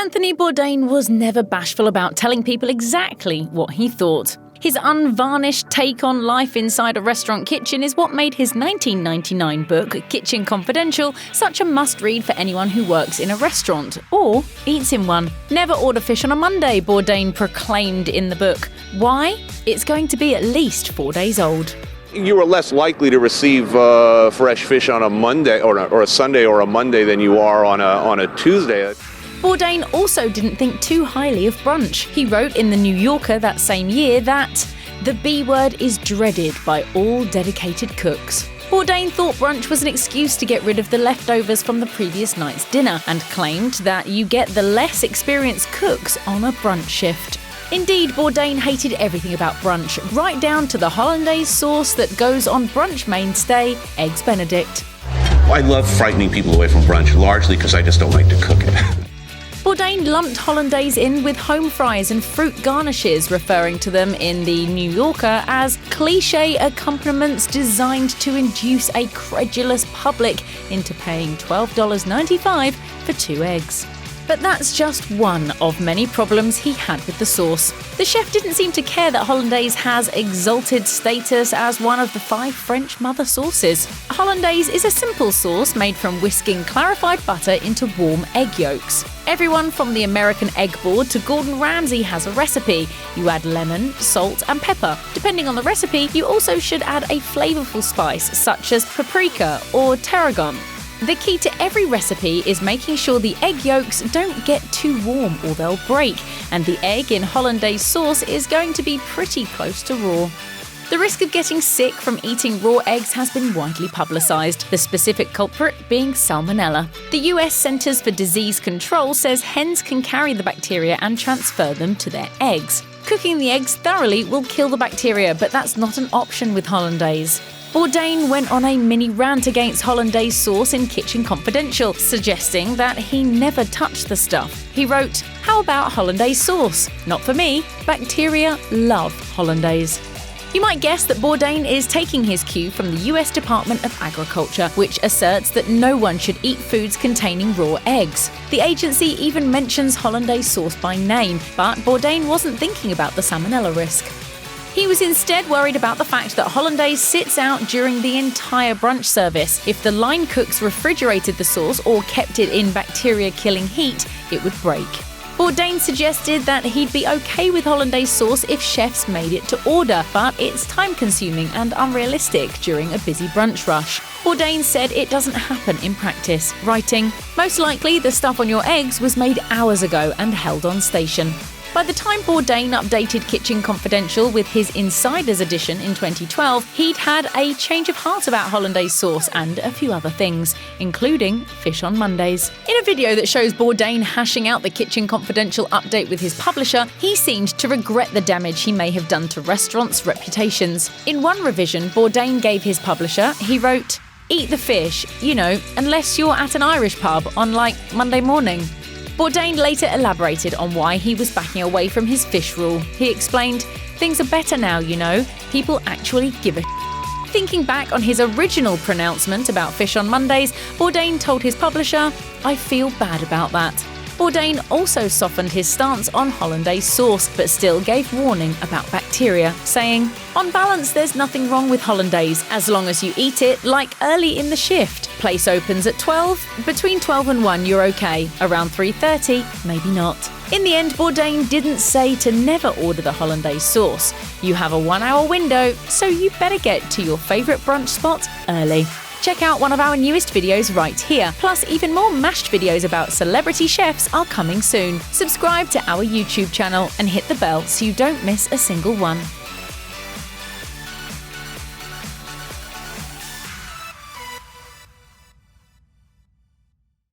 Anthony Bourdain was never bashful about telling people exactly what he thought. His unvarnished take on life inside a restaurant kitchen is what made his 1999 book, Kitchen Confidential, such a must-read for anyone who works in a restaurant or eats in one. Never order fish on a Monday, Bourdain proclaimed in the book. Why? It's going to be at least 4 days old. You are less likely to receive fresh fish on a Monday or a Sunday or a Monday than you are on a Tuesday. Bourdain also didn't think too highly of brunch. He wrote in The New Yorker that same year that the B word is dreaded by all dedicated cooks. Bourdain thought brunch was an excuse to get rid of the leftovers from the previous night's dinner and claimed that you get the less experienced cooks on a brunch shift. Indeed, Bourdain hated everything about brunch, right down to the hollandaise sauce that goes on brunch mainstay, Eggs Benedict. I love frightening people away from brunch, largely because I just don't like to cook it. Bourdain lumped hollandaise in with home fries and fruit garnishes, referring to them in The New Yorker as cliché accompaniments designed to induce a credulous public into paying $12.95 for 2 eggs. But that's just one of many problems he had with the sauce. The chef didn't seem to care that hollandaise has exalted status as one of the 5 French mother sauces. Hollandaise is a simple sauce made from whisking clarified butter into warm egg yolks. Everyone from the American Egg Board to Gordon Ramsay has a recipe. You add lemon, salt and pepper. Depending on the recipe, you also should add a flavorful spice such as paprika or tarragon. The key to every recipe is making sure the egg yolks don't get too warm or they'll break, and the egg in hollandaise sauce is going to be pretty close to raw. The risk of getting sick from eating raw eggs has been widely publicised, the specific culprit being salmonella. The US Centers for Disease Control says hens can carry the bacteria and transfer them to their eggs. Cooking the eggs thoroughly will kill the bacteria, but that's not an option with hollandaise. Bourdain went on a mini rant against hollandaise sauce in Kitchen Confidential, suggesting that he never touched the stuff. He wrote, "How about hollandaise sauce? Not for me. Bacteria love hollandaise." You might guess that Bourdain is taking his cue from the US Department of Agriculture, which asserts that no one should eat foods containing raw eggs. The agency even mentions hollandaise sauce by name, but Bourdain wasn't thinking about the salmonella risk. He was instead worried about the fact that hollandaise sits out during the entire brunch service. If the line cooks refrigerated the sauce or kept it in bacteria-killing heat, it would break. Bourdain suggested that he'd be okay with hollandaise sauce if chefs made it to order, but it's time-consuming and unrealistic during a busy brunch rush. Bourdain said it doesn't happen in practice, writing, "Most likely the stuff on your eggs was made hours ago and held on station." By the time Bourdain updated Kitchen Confidential with his Insiders edition in 2012, he'd had a change of heart about hollandaise sauce and a few other things, including fish on Mondays. In a video that shows Bourdain hashing out the Kitchen Confidential update with his publisher, he seemed to regret the damage he may have done to restaurants' reputations. In one revision Bourdain gave his publisher, he wrote, "Eat the fish, unless you're at an Irish pub on Monday morning." Bourdain later elaborated on why he was backing away from his fish rule. He explained, "Things are better now, People actually give a Thinking back on his original pronouncement about fish on Mondays, Bourdain told his publisher, "I feel bad about that." Bourdain also softened his stance on hollandaise sauce, but still gave warning about bacteria, saying, "On balance, there's nothing wrong with hollandaise, as long as you eat it early in the shift. Place opens at 12, between 12 and 1 you're okay, around 3:30, maybe not." In the end, Bourdain didn't say to never order the hollandaise sauce. You have a 1-hour window, so you better get to your favourite brunch spot early. Check out one of our newest videos right here. Plus, even more mashed videos about celebrity chefs are coming soon. Subscribe to our YouTube channel and hit the bell so you don't miss a single one.